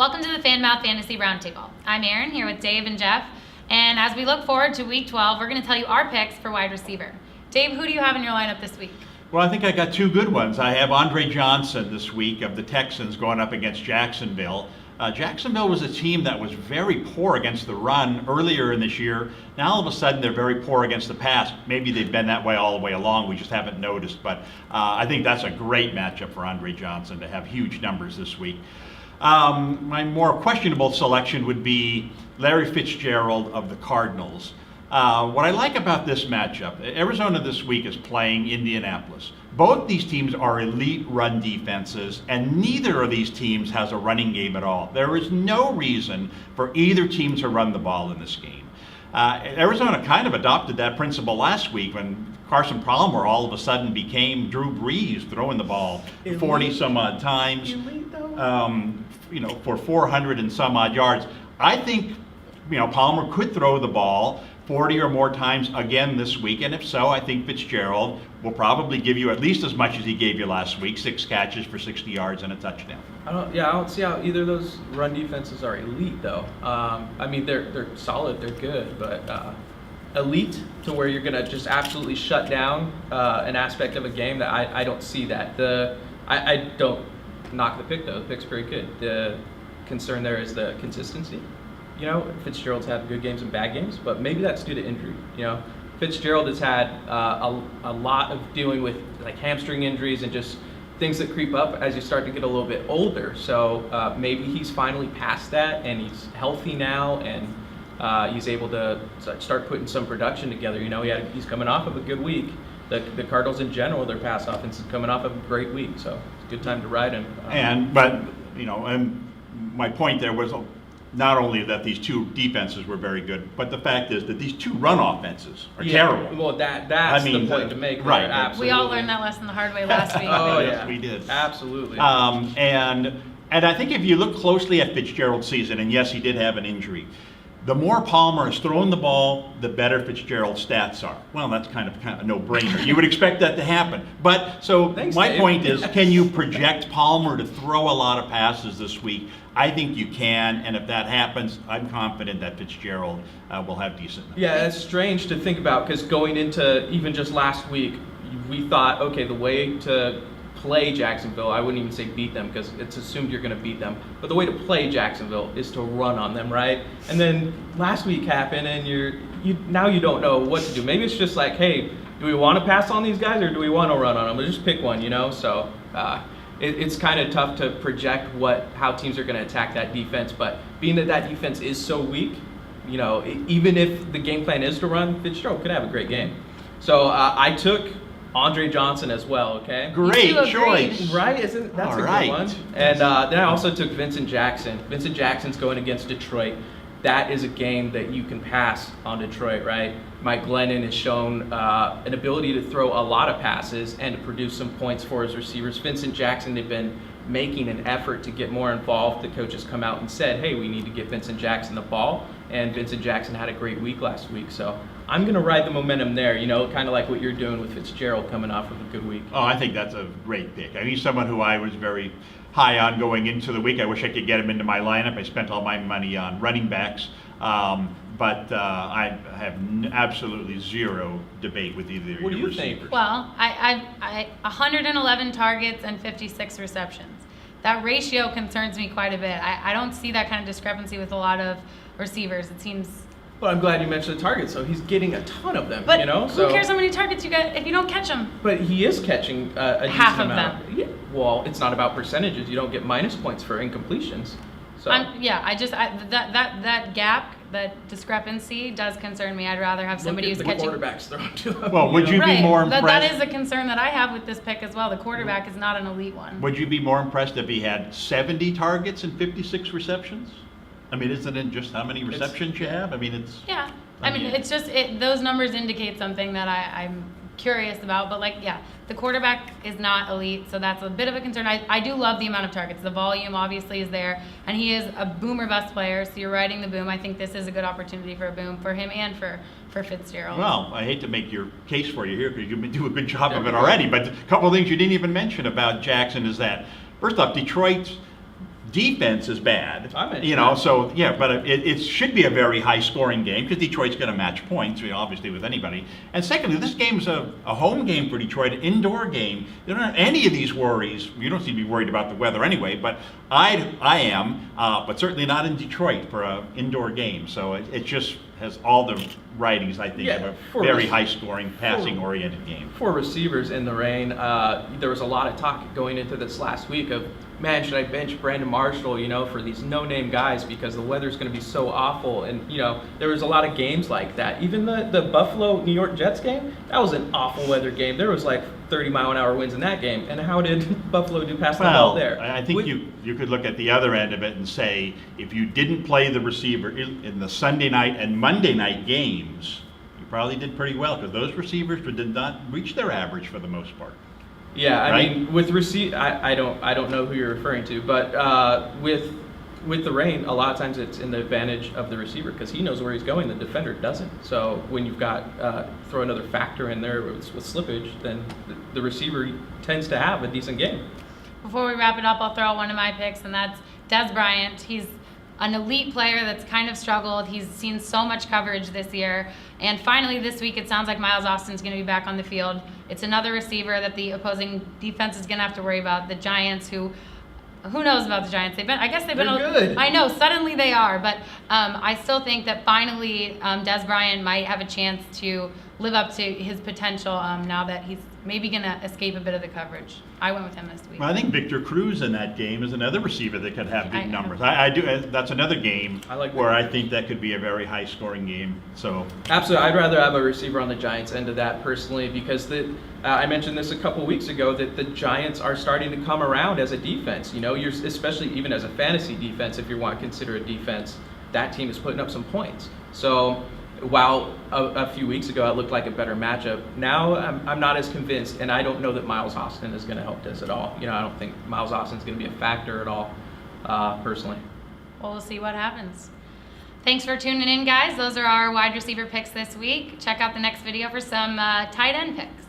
Welcome to the FanMouth Fantasy Roundtable. I'm Erin here with Dave and Jeff, and as we look forward to Week 12, we're going to tell you our picks for wide receiver. Dave, who do you have in your lineup this week? Well, I think I got two good ones. I have Andre Johnson this week of the Texans going up against Jacksonville. Jacksonville was a team that was very poor against the run earlier in this year. Now all of a sudden they're very poor against the pass. Maybe they've been that way all the way along. We just haven't noticed. But I think that's a great matchup for Andre Johnson to have huge numbers this week. My more questionable selection would be Larry Fitzgerald of the Cardinals. What I like about this matchup, Arizona this week is playing Indianapolis. Both these teams are elite run defenses, and neither of these teams has a running game at all. There is no reason for either team to run the ball in this game. Arizona kind of adopted that principle last week when Carson Palmer all of a sudden became Drew Brees, throwing the ball 40 some odd times, for 400 and some odd yards. I think, Palmer could throw the ball 40 or more times again this week, and if so, I think Fitzgerald will probably give you at least as much as he gave you last week, 6 catches for 60 yards and a touchdown. I don't see how either of those run defenses are elite, though. They're solid, they're good, but elite to where you're going to just absolutely shut down an aspect of a game, that I don't see that. I don't knock the pick, though. The pick's pretty good. The concern there is the consistency. Fitzgerald's had good games and bad games, but maybe that's due to injury. Fitzgerald has had a lot of dealing with like hamstring injuries and just things that creep up as you start to get a little bit older. So maybe he's finally past that and he's healthy now, and he's able to start putting some production together. He's coming off of a good week. The Cardinals in general, their pass offense is coming off of a great week, so it's a good time to ride him. And my point there was not only that these two defenses were very good, but the fact is that these two run offenses are terrible. Well, that's the point to make. Right. Absolutely. We all learned that lesson the hard way last week. Oh, yes, yeah. we did. Absolutely. And I think if you look closely at Fitzgerald's season, and yes, he did have an injury, the more Palmer is throwing the ball, the better Fitzgerald's stats are. Well, that's kind of a no-brainer. You would expect that to happen. But so Thanks, my Dave. point is, can you project Palmer to throw a lot of passes this week? I think you can, and if that happens, I'm confident that Fitzgerald will have decent numbers. Yeah, it's strange to think about, because going into even just last week, we thought, okay, the way to play Jacksonville, I wouldn't even say beat them because it's assumed you're going to beat them, but the way to play Jacksonville is to run on them, right? And then last week happened, and now you don't know what to do. Maybe it's just like, hey, do we want to pass on these guys or do we want to run on them? Or just pick one, So it's kind of tough to project how teams are going to attack that defense. But being that defense is so weak, even if the game plan is to run, Fitzgerald could have a great game. So I took Andre Johnson as well, okay? Great choice. Right? That's a good one. And then I also took Vincent Jackson. Vincent Jackson's going against Detroit. That is a game that you can pass on Detroit, right? Mike Glennon has shown an ability to throw a lot of passes and to produce some points for his receivers. Vincent Jackson, they've been making an effort to get more involved. The coaches come out and said, hey, we need to get Vincent Jackson the ball. And Vincent Jackson had a great week last week. So I'm going to ride the momentum there, kind of like what you're doing with Fitzgerald coming off of a good week. Oh, I think that's a great pick. He's someone who I was very high on going into the week. I wish I could get him into my lineup. I spent all my money on running backs, but I have absolutely zero debate with either of your receivers. Think? Well, I 111 targets and 56 receptions. That ratio concerns me quite a bit. I don't see that kind of discrepancy with a lot of receivers. It seems. Well, I'm glad you mentioned the targets. So he's getting a ton of them. But So who cares how many targets you get if you don't catch them? But he is catching a half decent of amount. them. Yeah. Well, it's not about percentages. You don't get minus points for incompletions. So That gap, that discrepancy does concern me. I'd rather have somebody who's catching. The quarterbacks thrown to him. Well, would you be more impressed? That is a concern that I have with this pick as well. The quarterback is not an elite one. Would you be more impressed if he had 70 targets and 56 receptions? Isn't it just how many receptions you have? It's... Yeah. It's just those numbers indicate something that I'm curious about. But the quarterback is not elite, so that's a bit of a concern. I do love the amount of targets. The volume obviously is there, and he is a boom or bust player, so you're riding the boom. I think this is a good opportunity for a boom for him and for Fitzgerald. Well, I hate to make your case for you here because you do a good job of it already, but a couple of things you didn't even mention about Jackson is that, first off, Detroit's defense is bad. I mentioned You know, that. so yeah, but it should be a very high-scoring game because Detroit's going to match points, obviously, with anybody. And secondly, this game's a home game for Detroit, an indoor game. They don't have any of these worries. You don't seem to be worried about the weather anyway, but I am, but certainly not in Detroit for an indoor game. So it just has all the writings, I think, Yeah, of a for very rec- high-scoring, passing-oriented game. For receivers in the rain, there was a lot of talk going into this last week of, man, should I bench Brandon Marshall, for these no-name guys because the weather's going to be so awful. And, there was a lot of games like that. Even the Buffalo-New York Jets game, that was an awful weather game. There was like 30-mile-an-hour winds in that game. And how did Buffalo do past the ball there? I think you could look at the other end of it and say, if you didn't play the receiver in the Sunday night and Monday night games, you probably did pretty well because those receivers did not reach their average for the most part. Yeah, I Right? mean, with I don't know who you're referring to, but with the rain, a lot of times it's in the advantage of the receiver because he knows where he's going. The defender doesn't. So when you've got throw another factor in there with slippage, then the receiver tends to have a decent game. Before we wrap it up, I'll throw out one of my picks, and that's Des Bryant. He's an elite player that's kind of struggled. He's seen so much coverage this year. And finally, this week, it sounds like Miles Austin's going to be back on the field. It's another receiver that the opposing defense is going to have to worry about. The Giants, who knows about the Giants? I guess they've been They're good. I know, suddenly they are. But I still think that finally Des Bryant might have a chance to live up to his potential now that he's maybe going to escape a bit of the coverage. I went with him this week. Well, I think Victor Cruz in that game is another receiver that could have big I- numbers. I do. That's another game I like where Victor I think that could be a very high-scoring game. So Absolutely, I'd rather have a receiver on the Giants end of that personally because I mentioned this a couple weeks ago that the Giants are starting to come around as a defense. You're especially even as a fantasy defense, if you want to consider a defense, that team is putting up some points. So while a few weeks ago it looked like a better matchup, now I'm not as convinced, and I don't know that Miles Austin is going to help this at all. I don't think Miles Austin is going to be a factor at all, personally. Well, we'll see what happens. Thanks for tuning in, guys. Those are our wide receiver picks this week. Check out the next video for some tight end picks.